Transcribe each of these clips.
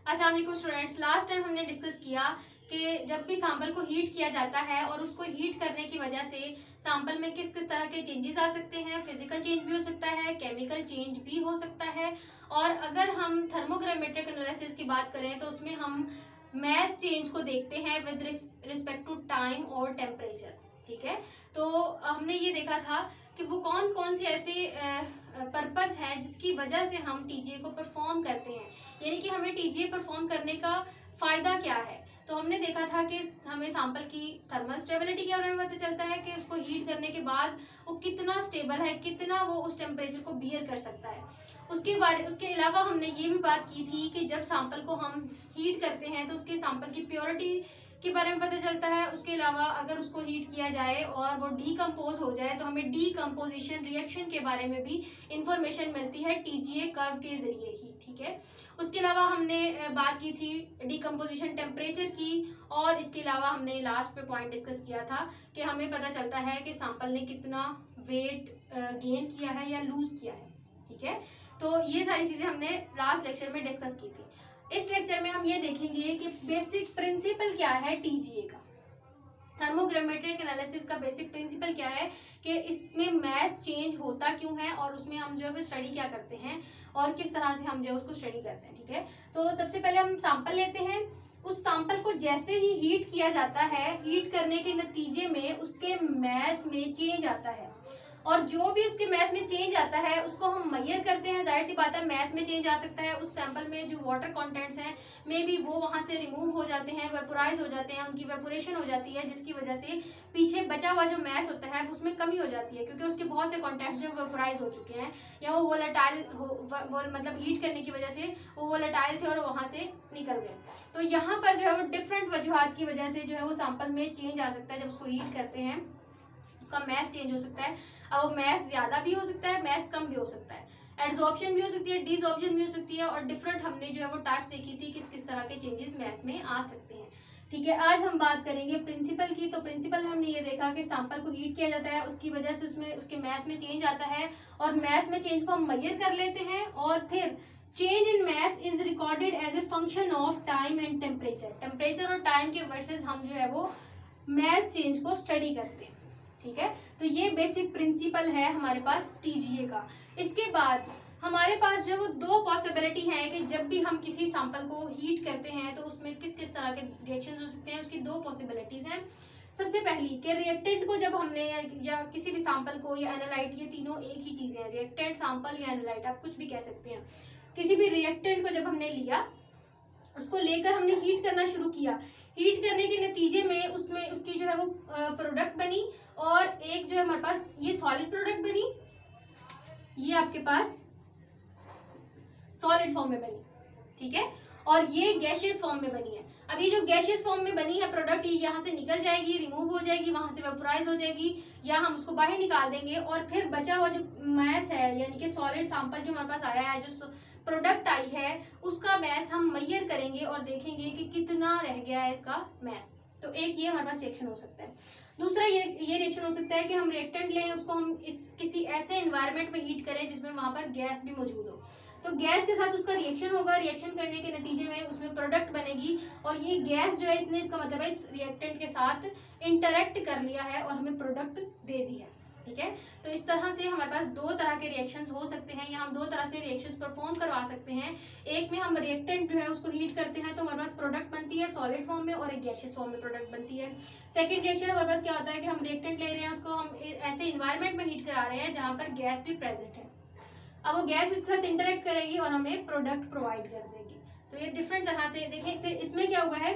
अस्सलाम वालेकुम students. Last time हमने डिस्कस किया कि जब भी सैंपल को हीट किया जाता है और उसको हीट करने की वजह से सैंपल में किस किस तरह के चेंजेस आ सकते हैं। फिजिकल चेंज भी हो सकता है, केमिकल चेंज भी हो सकता है। और अगर हम थर्मोग्रामेट्रिक एनालिसिस की बात करें तो उसमें हम मैस चेंज को देखते हैं विद रिस्पेक्ट टू टाइम और टेम्परेचर। ठीक है, तो हमने ये देखा था कि वो कौन कौन से ऐसे पर्पस है जिसकी वजह से हम टीजीए को परफॉर्म करते हैं, यानी कि हमें टीजीए परफॉर्म करने का फायदा क्या है। तो हमने देखा था कि हमें सैंपल की थर्मल स्टेबिलिटी के बारे में पता चलता है कि उसको हीट करने के बाद वो कितना स्टेबल है, कितना वो उस टेम्परेचर को बियर कर सकता है। उसके अलावा हमने ये भी बात की थी कि जब सैंपल को हम हीट करते हैं तो उसके सैंपल की प्योरिटी के बारे में पता चलता है। उसके अलावा अगर उसको हीट किया जाए और वो डीकम्पोज हो जाए तो हमें डीकम्पोजिशन रिएक्शन के बारे में भी इंफॉर्मेशन मिलती है टीजीए कर्व के जरिए ही। ठीक है, उसके अलावा हमने बात की थी डीकम्पोजिशन टेम्परेचर की, और इसके अलावा हमने लास्ट पे पॉइंट डिस्कस किया था कि हमें पता चलता है कि सैंपल ने कितना वेट गेन किया है या लूज किया है। ठीक है, तो ये सारी चीजें हमने लास्ट लेक्चर में डिस्कस की थी। इस लेक्चर में हम ये देखेंगे कि बेसिक प्रिंसिपल क्या है टीजीए का। थर्मोग्रामेट्रिक एनालिसिस का बेसिक प्रिंसिपल क्या है कि इसमें मैस चेंज होता क्यों है और उसमें हम जो है स्टडी क्या करते हैं और किस तरह से हम जो है उसको स्टडी करते हैं। ठीक है, तो सबसे पहले हम सैंपल लेते हैं। उस सैंपल को जैसे ही हीट किया जाता है, हीट करने के नतीजे में उसके मैस में चेंज आता है, और जो भी उसके मैस में चेंज आता है उसको हम मेजर करते हैं। जाहिर सी बात है मैस में चेंज आ सकता है, उस सैंपल में जो वाटर कंटेंट्स हैं मे बी वो वहां से रिमूव हो जाते हैं, वेपोराइज हो जाते हैं, उनकी वेपोरेशन हो जाती है, जिसकी वजह से पीछे बचा हुआ जो मैस होता है उसमें कमी हो जाती है, क्योंकि उसके बहुत से कंटेंट्स जो वेपोराइज हो चुके हैं या वो वोलेटाइल मतलब हीट करने की वजह से वो वोलेटाइल थे और वहां से निकल गए। तो यहाँ पर जो है वो डिफरेंट वजूहत की वजह से जो है वो सैंपल में चेंज आ सकता है। जब उसको हीट करते हैं उसका मैस चेंज हो सकता है। अब वो मैस ज्यादा भी हो सकता है, मैस कम भी हो सकता है, एड्सॉर्प्शन भी हो सकती है, डिसऑर्प्शन भी हो सकती है, और डिफरेंट हमने जो है वो टाइप्स देखी थी किस किस तरह के चेंजेस मैस में आ सकते हैं। ठीक है, आज हम बात करेंगे प्रिंसिपल की। तो प्रिंसिपल में हमने ये देखा कि सैंपल को हीट किया जाता है, उसकी वजह से उसमें उसके मैस में चेंज आता है, और मैस में चेंज को हम मेजर कर लेते हैं, और फिर change in mass is recorded as a function of time and temperature. Temperature और टाइम के वर्सेज हम जो है वो मैस चेंज को स्टडी करते हैं। ठीक है, तो ये बेसिक प्रिंसिपल है हमारे पास टीजीए का। इसके बाद हमारे पास जो दो पॉसिबिलिटी है कि जब भी हम किसी सैंपल को हीट करते हैं तो उसमें किस किस तरह के रिएक्शंस हो सकते हैं। उसकी दो पॉसिबिलिटीज हैं। सबसे पहली कि रिएक्टेंट को जब हमने या किसी भी सैंपल को या एनालाइट, ये तीनों एक ही चीजें हैं, रिएक्टेंट, सैंपल या एनालाइट, आप कुछ भी कह सकते हैं। किसी भी रिएक्टेंट को जब हमने लिया, उसको लेकर हमने हीट करना शुरू किया, हीट करने के नतीजे में उसमें उसकी जो है वो प्रोडक्ट बनी, और एक जो है हमारे पास ये सॉलिड प्रोडक्ट बनी, ये आपके पास सॉलिड फॉर्म में बनी। ठीक है, और ये गैशियस फॉर्म में बनी है। अब ये जो गैशियस फॉर्म में बनी है प्रोडक्ट, ये यहाँ से निकल जाएगी, रिमूव हो जाएगी, वहां से वेपोराइज हो जाएगी, या हम उसको बाहर निकाल देंगे, और फिर बचा हुआ जो मैस है यानी कि सॉलिड सैंपल जो हमारे पास आया है, जो प्रोडक्ट आई है, उसका मैस हम मेजर करेंगे और देखेंगे कि कितना रह गया है इसका मैस। तो एक ये हमारे पास रिएक्शन हो सकता है। दूसरा ये रिएक्शन हो सकता है कि हम रिएक्टेंट लें, उसको हम किसी ऐसे एनवायरनमेंट में हीट करें जिसमें वहां पर गैस भी मौजूद हो, तो गैस के साथ उसका रिएक्शन होगा, रिएक्शन करने के नतीजे में उसमें प्रोडक्ट बनेगी, और ये गैस जो है इसने, इसका मतलब है इस रिएक्टेंट के साथ इंटरेक्ट कर लिया है और हमें प्रोडक्ट दे दी है। ठीक है, तो इस तरह से हमारे पास दो तरह के रिएक्शंस हो सकते हैं, या हम दो तरह से रिएक्शंस परफॉर्म करवा सकते हैं। एक में हम रिएक्टेंट जो है उसको हीट करते हैं तो हमारे पास प्रोडक्ट बनती है सॉलिड फॉर्म में, और एक गैशियस फॉर्म में प्रोडक्ट बनती है। सेकंड रिएक्शन हमारे पास क्या होता है कि हम रिएक्टेंट ले रहे हैं, उसको हम ऐसे इन्वायरमेंट में हीट करा रहे हैं जहां पर गैस भी प्रेजेंट है। अब वो गैस इसके साथ इंटरेक्ट करेगी और हमें प्रोडक्ट प्रोवाइड कर देगी। तो ये डिफरेंट तरह से देखें। फिर इसमें क्या हुआ है,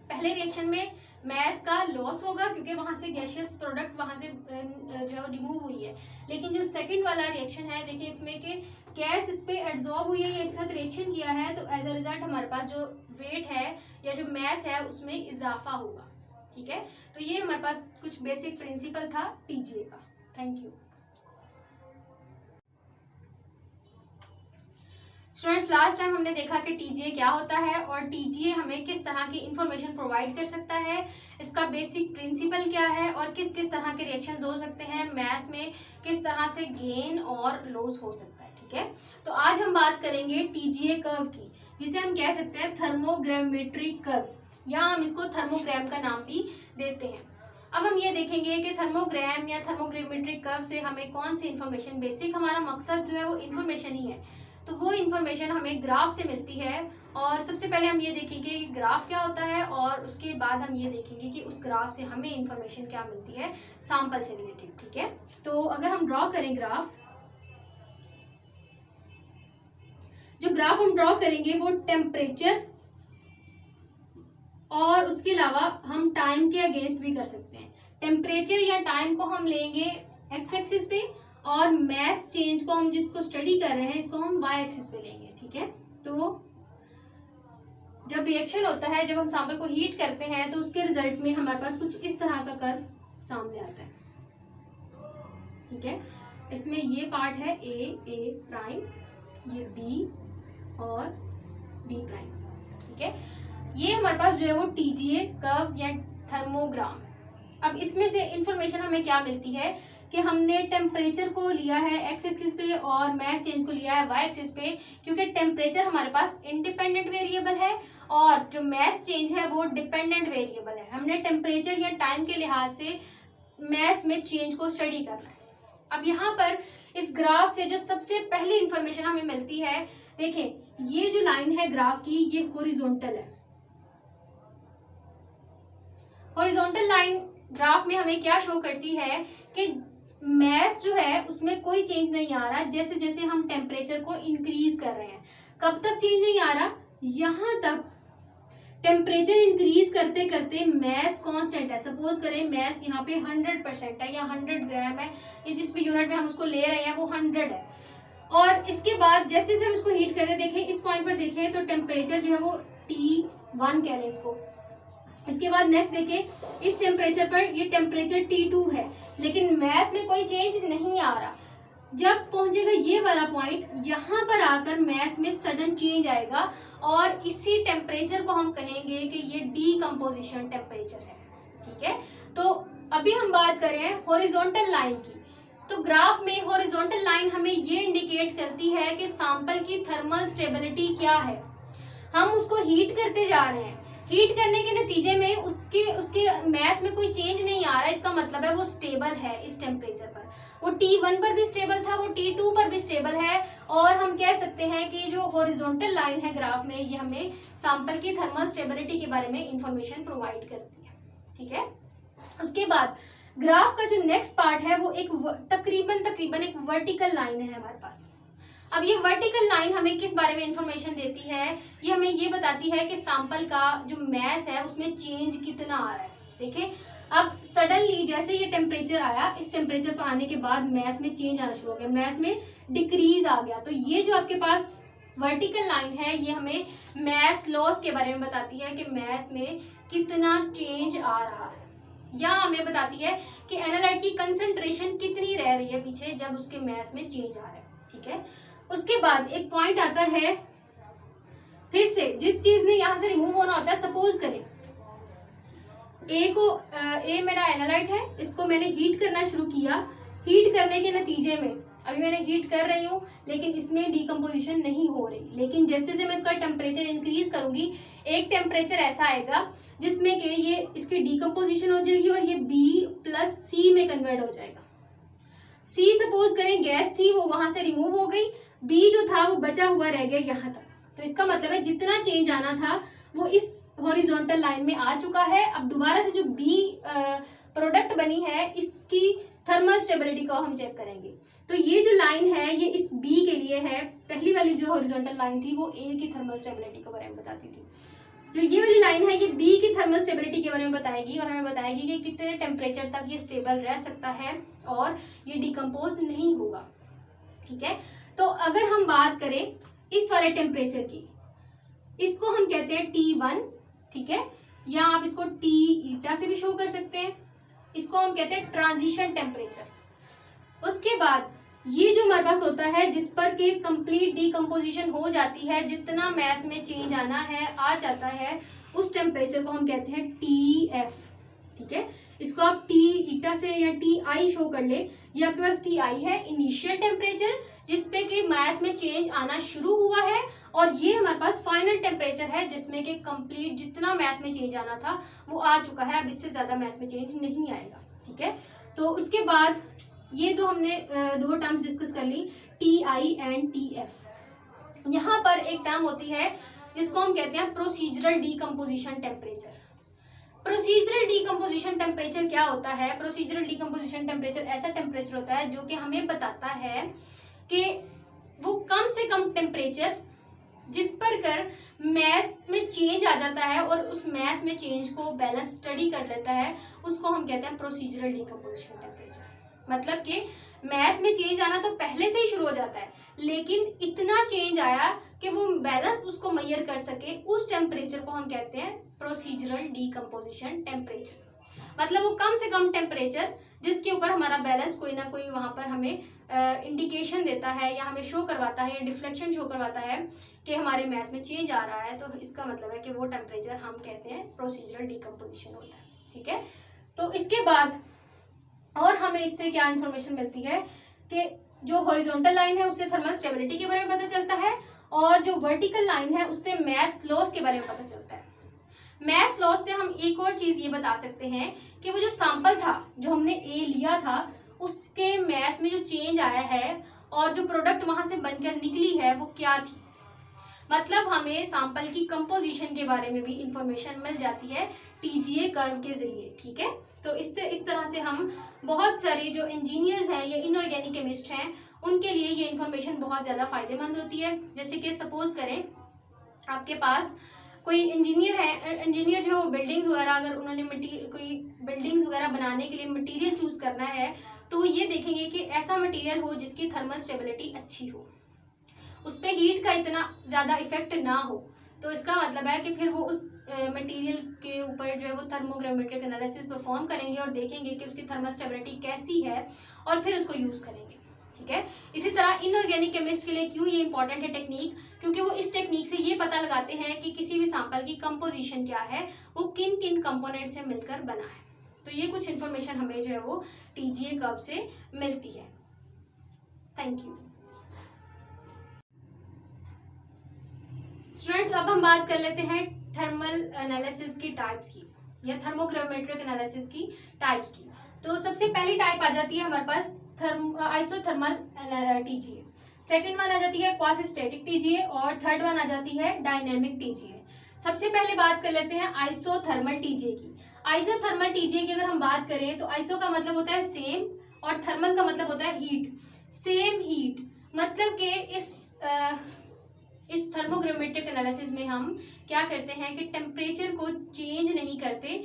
पहले रिएक्शन में मैस का लॉस होगा क्योंकि वहां से गैशियस प्रोडक्ट वहां से जो है रिमूव हुई है, लेकिन जो सेकंड वाला रिएक्शन है, देखिए इसमें कि गैस इस पे एब्जॉर्ब हुई है या इसके साथ रिएक्शन किया है, तो एज अ रिजल्ट हमारे पास जो वेट है या जो मैस है उसमें इजाफा होगा। ठीक है, तो ये हमारे पास कुछ बेसिक प्रिंसिपल था टीजीए का। Thank you students. Last time हमने देखा कि टीजीए क्या होता है और टीजीए हमें किस तरह की इंफॉर्मेशन प्रोवाइड कर सकता है, इसका बेसिक प्रिंसिपल क्या है, और किस किस तरह के रिएक्शंस हो सकते हैं, मैथ्स में किस तरह से गेन और लॉस हो सकता है। ठीक है, तो आज हम बात करेंगे टीजीए कर्व की। जिसे हम कह सकते हैं थर्मोग्रामेट्रिक कर्व, या हम इसको थर्मोग्राम का नाम भी देते हैं। अब हम ये देखेंगे कि थर्मोग्राम या थर्मोग्रामेट्रिक कर्व से हमें कौन सी इन्फॉर्मेशन, बेसिक हमारा मकसद जो है वो इन्फॉर्मेशन ही है, तो वो इन्फॉर्मेशन हमें ग्राफ से मिलती है। और सबसे पहले हम ये देखेंगे कि ग्राफ क्या होता है, और उसके बाद हम ये देखेंगे कि उस ग्राफ से हमें इन्फॉर्मेशन क्या मिलती है सैंपल से रिलेटेड। ठीक है, तो अगर हम ड्रॉ करें ग्राफ, जो ग्राफ हम ड्रॉ करेंगे वो टेम्परेचर और उसके अलावा हम टाइम के अगेंस्ट भी कर सकते हैं। टेम्परेचर या टाइम को हम लेंगे एक्स एक्सिस पे, और मैस चेंज को हम जिसको स्टडी कर रहे हैं इसको हम वाई एक्सिस पे लेंगे। ठीक है, तो जब रिएक्शन होता है, जब हम सैंपल को हीट करते हैं, तो उसके रिजल्ट में हमारे पास कुछ इस तरह का कर्व सामने आता है। ठीक है, इसमें ये पार्ट है ए प्राइम, ये बी और बी प्राइम। ठीक है, ये हमारे पास जो है वो टीजीए कर्व या थर्मोग्राम। अब इसमें से इंफॉर्मेशन हमें क्या मिलती है कि हमने टेम्परेचर को लिया है एक्स एक्सिस पे और मैस चेंज को लिया है वाई एक्सिस पे, क्योंकि टेम्परेचर हमारे पास इंडिपेंडेंट वेरिएबल है और जो मैस चेंज है वो डिपेंडेंट वेरिएबल है। हमने टेम्परेचर या टाइम के लिहाज से मैस में चेंज को स्टडी करना है। अब यहाँ पर इस ग्राफ से जो सबसे पहली इंफॉर्मेशन हमें मिलती है, देखें ये जो लाइन है ग्राफ की ये हॉरिजॉन्टल है। हॉरिजॉन्टल लाइन ग्राफ में हमें क्या शो करती है कि मैस जो है उसमें कोई चेंज नहीं आ रहा, जैसे जैसे हम टेम्परेचर को इंक्रीज कर रहे हैं। कब तक चेंज नहीं आ रहा, यहाँ तक टेम्परेचर इंक्रीज करते करते मैस कांस्टेंट है। सपोज करें मैस यहाँ पे 100% है या 100 ग्राम है, ये जिस भी यूनिट में हम उसको ले रहे हैं वो 100 है। और इसके बाद जैसे जैसे हम इसको हीट करते देखें, इस पॉइंट पर देखें तो टेम्परेचर जो है वो T1 कह लें इसको। इसके बाद नेक्स्ट देखें, इस टेम्परेचर पर ये टेम्परेचर T2 है, लेकिन मैस में कोई चेंज नहीं आ रहा। जब पहुंचेगा ये वाला पॉइंट, यहाँ पर आकर मैस में सडन चेंज आएगा और इसी टेम्परेचर को हम कहेंगे कि ये डीकम्पोजिशन टेम्परेचर है। ठीक है, तो अभी हम बात कर रहे हैं हॉरिजॉन्टल लाइन की। तो ग्राफ में हॉरिजॉन्टल लाइन हमें ये इंडिकेट करती है कि सैंपल की थर्मल स्टेबिलिटी क्या है। हम उसको हीट करते जा रहे हैं, हीट करने के नतीजे में उसके मैस में कोई चेंज नहीं आ रहा, इसका मतलब है वो स्टेबल है इस टेम्परेचर पर। वो T1 पर भी स्टेबल था, वो T2 पर भी स्टेबल है। और हम कह सकते हैं कि जो हॉरिजॉन्टल लाइन है ग्राफ में, ये हमें सैंपल की थर्मल स्टेबिलिटी के बारे में इंफॉर्मेशन प्रोवाइड करती है। ठीक है, उसके बाद ग्राफ का जो नेक्स्ट पार्ट है वो एक तकरीबन एक वर्टिकल लाइन है हमारे पास। अब ये वर्टिकल लाइन हमें किस बारे में इंफॉर्मेशन देती है, ये हमें ये बताती है कि सैंपल का जो मैस है उसमें चेंज कितना आ रहा है। देखें, अब सडनली जैसे ये टेम्परेचर आया, इस टेम्परेचर पर आने के बाद मैस में चेंज आना शुरू हो गया, मैस में डिक्रीज आ गया। तो ये जो आपके पास वर्टिकल लाइन है ये हमें मैस लॉस के बारे में बताती है कि मैस में कितना चेंज आ रहा है, या हमें बताती है कि एनालाइट की कंसंट्रेशन कितनी रह रही है पीछे जब उसके मैस में चेंज आ रहा है। ठीक है, उसके बाद एक पॉइंट आता है, फिर से जिस चीज ने यहां से रिमूव होना होता है। सपोज करें ए मेरा एनालाइट है, इसको मैंने हीट करना शुरू किया। हीट करने के नतीजे में अभी मैंने हीट कर रही हूँ लेकिन इसमें डीकम्पोजिशन नहीं हो रही, लेकिन जैसे जैसे मैं इसका टेम्परेचर इंक्रीज करूंगी, एक टेम्परेचर ऐसा आएगा जिसमें कि ये इसकी डीकम्पोजिशन हो जाएगी और ये B+C में कन्वर्ट हो जाएगा। C सपोज करें गैस थी, वो वहां से रिमूव हो गई, B जो था वो बचा हुआ रह गया यहाँ तक। तो इसका मतलब है जितना चेंज आना था वो इस हॉरिजॉन्टल लाइन में आ चुका है। अब दोबारा से जो B प्रोडक्ट बनी है इसकी थर्मल स्टेबिलिटी को हम चेक करेंगे। तो ये जो लाइन है ये इस B के लिए है। पहली वाली जो हॉरिजॉन्टल लाइन थी वो A की थर्मल स्टेबिलिटी के बारे में बताती थी। जो ये वाली लाइन है ये B की थर्मल स्टेबिलिटी के बारे में बताएगी और हमें बताएगी कि कितने टेम्परेचर तक ये स्टेबल रह सकता है और ये डिकम्पोज नहीं होगा। ठीक है, तो अगर हम बात करें इस वाले टेम्परेचर की, इसको हम कहते हैं T1। ठीक है, या आप इसको T ईटा से भी शो कर सकते हैं, इसको हम कहते हैं ट्रांजिशन टेम्परेचर। उसके बाद ये जो हमारे पास होता है जिस पर कि कंप्लीट डीकम्पोजिशन हो जाती है, जितना मैस में चेंज आना है आ जाता है, उस टेम्परेचर को हम कहते हैं TF। ठीक है, इसको आप T ईटा से या TI शो कर ले। ये आपके पास TI है, इनिशियल टेम्परेचर जिसपे कि मैस में चेंज आना शुरू हुआ है और ये हमारे पास फाइनल टेम्परेचर है जिसमें कि कंप्लीट जितना मैस में चेंज आना था वो आ चुका है, अब इससे ज़्यादा मैस में चेंज नहीं आएगा। ठीक है, तो उसके बाद ये तो हमने दो टर्म्स डिस्कस कर ली, TI एंड TF। यहाँ पर एक टर्म होती है जिसको हम कहते हैं procedural decomposition temperature. Procedural decomposition temperature क्या होता है? प्रोसीजरल डीकम्पोजिशन टेम्परेचर ऐसा टेम्परेचर होता है जो कि हमें बताता है कि वो कम से कम टेम्परेचर जिस पर कर मैस में चेंज आ जाता है और उस मैस में चेंज को बैलेंस स्टडी कर लेता है, उसको हम कहते हैं प्रोसीजरल डीकम्पोजिशन टेम्परेचर। मतलब कि मैस में चेंज आना तो पहले से ही शुरू हो जाता है, लेकिन इतना चेंज आया कि वो बैलेंस उसको मेजर कर सके, उस टेम्परेचर को हम कहते हैं प्रोसीजरल डीकम्पोजिशन टेम्परेचर। मतलब वो कम से कम टेम्परेचर जिसके ऊपर हमारा बैलेंस कोई ना कोई वहाँ पर हमें इंडिकेशन देता है या हमें शो करवाता है या डिफ्लेक्शन शो करवाता है कि हमारे मैस में चेंज आ रहा है, तो इसका मतलब है कि वो टेम्परेचर हम कहते हैं प्रोसीजरल डीकम्पोजिशन होता है। ठीक है, तो इसके बाद और हमें इससे क्या इन्फॉर्मेशन मिलती है कि जो हॉरिजॉन्टल लाइन है उससे थर्मल स्टेबिलिटी के बारे में पता चलता है, और जो वर्टिकल लाइन है उससे मैस लॉस के बारे में पता चलता है। मैस लॉस से हम एक और चीज ये बता सकते हैं कि वो जो सैंपल था जो हमने ए लिया था उसके मैस में जो चेंज आया है और जो प्रोडक्ट वहां से बनकर निकली है वो क्या थी। मतलब हमें सैंपल की कंपोजिशन के बारे में भी इंफॉर्मेशन मिल जाती है TGA कर्व के जरिए। ठीक है, तो इस तरह से हम बहुत सारे जो इंजीनियर्स हैं या इनऑर्गेनिक केमिस्ट हैं उनके लिए ये इंफॉर्मेशन बहुत ज़्यादा फायदेमंद होती है। जैसे कि सपोज करें आपके पास कोई इंजीनियर है, इंजीनियर जो बिल्डिंग्स वगैरह अगर उन्होंने कोई बिल्डिंग्स वगैरह बनाने के लिए मटेरियल चूज करना है तो ये देखेंगे कि ऐसा मटेरियल हो जिसकी थर्मल स्टेबिलिटी अच्छी हो, उस पर हीट का इतना ज़्यादा इफेक्ट ना हो। तो इसका मतलब है कि फिर वो उस मटेरियल के ऊपर जो है वो थर्मोग्रामेट्रिक एनालिसिस परफॉर्म करेंगे और देखेंगे कि उसकी थर्मल स्टेबिलिटी कैसी है और फिर उसको यूज़ करेंगे। ठीक है, इसी तरह इनऑर्गेनिक केमिस्ट के लिए क्यों ये इंपॉर्टेंट है टेक्निक, क्योंकि वो इस टेक्निक से ये पता लगाते हैं कि किसी भी सैंपल की कंपोजिशन क्या है, वो किन किन कंपोनेंट से मिलकर बना है। तो ये कुछ इन्फॉर्मेशन हमें जो है वो TGA कर्व से मिलती है। Thank you students. अब हम बात कर लेते हैं थर्मल एनालिसिस की टाइप्स की या थर्मोग्रामेट्रिक एनालिसिस की टाइप्स की। तो सबसे पहली टाइप आ जाती है हमारे पास आइसोथर्मल TGA, सेकंड वन आ जाती है क्वासिस्टैटिक TGA और थर्ड वन आ जाती है डायनेमिक TGA। सबसे पहले बात कर लेते हैं आइसोथर्मल TGA की। आइसोथर्मल TGA की अगर हम बात करें तो आइसो का मतलब होता है सेम और थर्मल का मतलब होता है हीट। सेम हीट मतलब कि इस थर्मोग्रामेट्रिक एनालिसिस में हम क्या करते हैं कि टेम्परेचर को चेंज नहीं करते,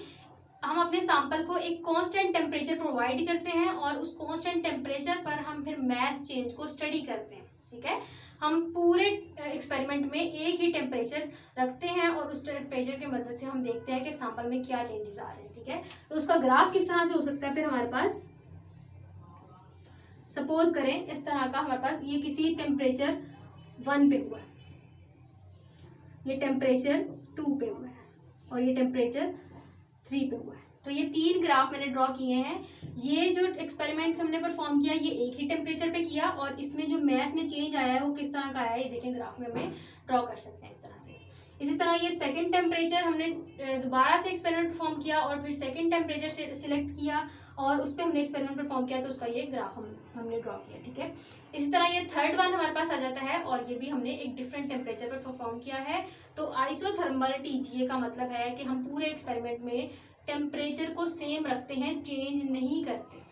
हम अपने सैंपल को एक कांस्टेंट टेम्परेचर प्रोवाइड करते हैं और उस कांस्टेंट टेम्परेचर पर हम फिर मैस चेंज को स्टडी करते हैं। ठीक है, हम पूरे एक्सपेरिमेंट में एक ही टेम्परेचर रखते हैं और उस टेम्परेचर की मदद से हम देखते हैं कि सैंपल में क्या चेंजेस आ रहे हैं। ठीक है, तो उसका ग्राफ किस तरह से हो सकता है, फिर हमारे पास सपोज करें इस तरह का हमारे पास ये किसी टेम्परेचर 1 पे हुआ है, ये टेम्परेचर 2 पे हुआ है और ये टेम्परेचर 3 पे हुआ है। तो ये 3 ग्राफ मैंने ड्रॉ किए हैं। ये जो एक्सपेरिमेंट हमने परफॉर्म किया ये एक ही टेम्परेचर पे किया और इसमें जो मैस में चेंज आया है वो किस तरह का आया है ये देखें ग्राफ में हमें ड्रॉ कर सकते हैं इस तरह से। इसी तरह ये सेकंड टेम्परेचर हमने दोबारा से एक्सपेरिमेंट परफॉर्म किया और फिर सेकंड टेम्परेचर से सिलेक्ट किया और उस पर हमने एक्सपेरिमेंट परफॉर्म किया तो उसका ये ग्राफ हमने ड्रॉ किया। ठीक है, इसी तरह ये थर्ड वन हमारे पास आ जाता है और ये भी हमने एक डिफरेंट टेम्परेचर पर परफॉर्म किया है। तो आइसोथर्मल TGA का मतलब है कि हम पूरे एक्सपेरिमेंट में टेम्परेचर को सेम रखते हैं, चेंज नहीं करते।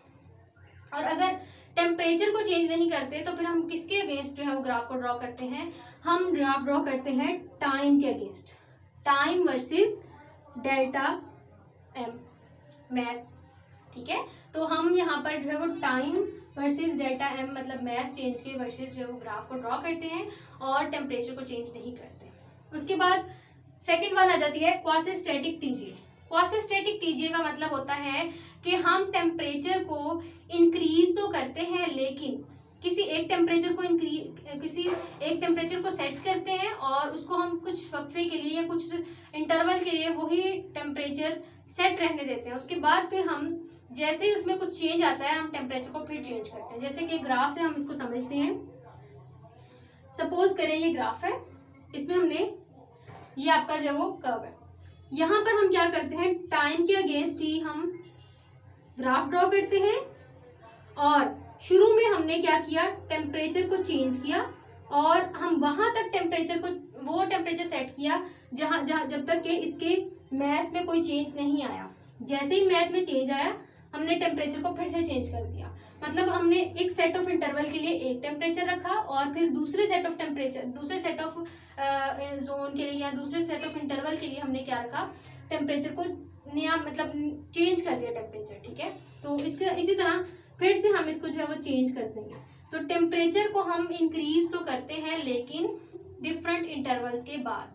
और अगर टेम्परेचर को चेंज नहीं करते तो फिर हम किसके अगेंस्ट जो है वो ग्राफ को ड्रॉ करते हैं, हम ग्राफ ड्रॉ करते हैं टाइम के against, time versus delta M mass. ठीक है, तो हम यहाँ पर जो है वो टाइम वर्सेस डेल्टा एम मतलब मैस चेंज के वर्सेस जो है वो ग्राफ को ड्रॉ करते हैं और टेम्परेचर को चेंज नहीं करते। उसके बाद सेकेंड वन आ जाती है क्वासिस्टैटिक TGA। क्वासिस्टैटिक TGA का मतलब होता है कि हम टेम्परेचर को इंक्रीज तो करते हैं लेकिन किसी एक टेम्परेचर को सेट करते हैं और उसको हम कुछ वक्फे के लिए या कुछ इंटरवल के लिए वही टेम्परेचर सेट रहने देते हैं। उसके बाद फिर हम जैसे ही उसमें कुछ चेंज आता है हम टेम्परेचर को फिर चेंज करते हैं। जैसे कि ग्राफ से हम इसको समझते हैं, सपोज करें ये ग्राफ है इसमें हमने ये आपका जो है वो कर्व है। यहाँ पर हम क्या करते हैं, टाइम के अगेंस्ट ही हम ग्राफ ड्रॉ करते हैं और शुरू में हमने क्या किया, टेम्परेचर को चेंज किया और हम वहां तक टेम्परेचर को, वो टेम्परेचर सेट किया जहां जहां जब तक कि इसके मैस में कोई चेंज नहीं आया। जैसे ही मैस में चेंज आया हमने टेम्परेचर को फिर से चेंज कर दिया। मतलब हमने एक सेट ऑफ इंटरवल के लिए एक टेम्परेचर रखा और फिर दूसरे सेट ऑफ टेम्परेचर, दूसरे सेट ऑफ जोन के लिए या दूसरे सेट ऑफ इंटरवल के लिए हमने क्या रखा, टेम्परेचर को नया मतलब चेंज कर दिया टेम्परेचर। ठीक है, तो इसका इसी तरह फिर से हम इसको जो है वो चेंज कर देंगे। तो टेम्परेचर को हम इंक्रीज तो करते हैं लेकिन डिफरेंट इंटरवल्स के बाद।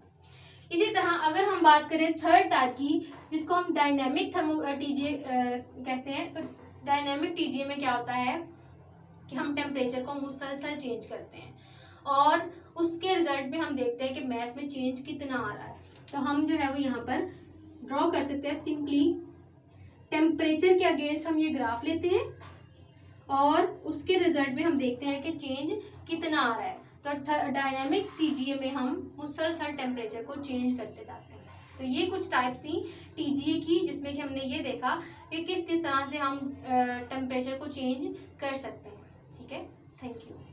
इसी तरह अगर हम बात करें थर्ड टाइप की, जिसको हम डायनेमिक टीजीए कहते हैं, तो डायनेमिक टीजीए में क्या होता है कि हम टेम्परेचर को मुसलसल चेंज करते हैं और उसके रिजल्ट में हम देखते हैं कि मैस में चेंज कितना आ रहा है। तो हम जो है वो यहाँ पर ड्रॉ कर सकते हैं। सिंपली टेम्परेचर के अगेंस्ट हम ये ग्राफ लेते हैं और उसके रिजल्ट में हम देखते हैं कि चेंज कितना आ रहा है। तो डायनामिक टीजीए में हम मुसलसल टेम्परेचर को चेंज करते जाते हैं। तो ये कुछ टाइप्स थी टीजीए की, जिसमें कि हमने ये देखा कि किस किस तरह से हम टेम्परेचर को चेंज कर सकते हैं। ठीक है, थैंक यू।